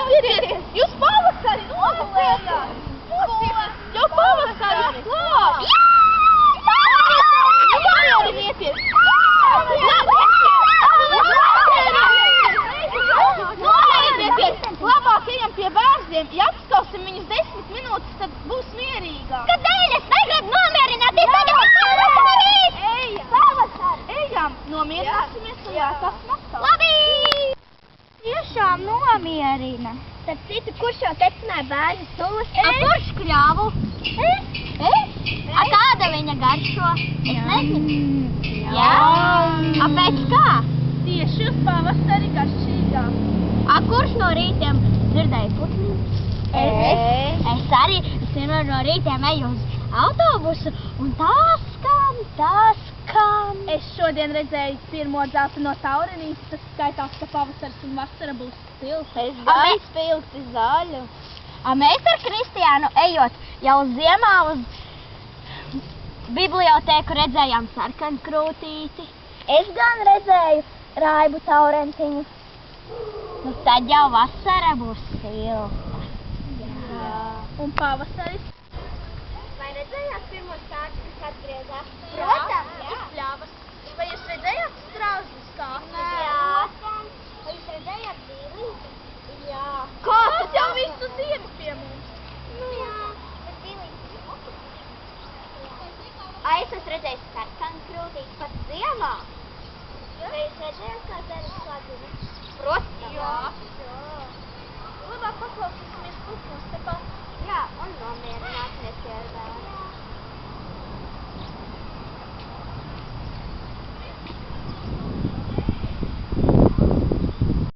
Jūs pavasari nogulējāt! Jau pavasari! Labi! Nomierinieties! Nomierinieties! Labāk ejam pie bērniem, ja apskausim viņus 10 minūtes, tad būs mierīgāk. Kādēļ es negribu nomierināties? Tagad es pavasarīt! Ejam, nomierināsimies un jāsāk maksāt. Labi! Tiešām nomierina. Tad citu, kurš jau tecināja bērnu sulas? Kurš kļāvu? Es? Kāda viņa garšo? Es nezinu. Jā? Pēc kā? Tieši uz pavasari garšīgāk. Kurš no rītiem dzirdēja putniņus? Es arī. Es vienmēr no rītiem eju uz autobusu un tā skan. Es šodien redzēju pirmo dzelteno taurenīti, tas skaitās, ka pavasaris un vasara būs spilgti. Es gāju spilgti zaļu. Mēs ar Kristiānu ejot jau ziemā uz bibliotēku redzējām sarkanu krūtīti. Es gan redzēju raibu taurentiņu. Nu tad jau vasara būs spilgta. Jā. Un pavasaris? Vai redzējāt pirmo sārku, kas atgriezās? Protams, uz pļavas. Vai jūs redzējāt straužus kā? Jā.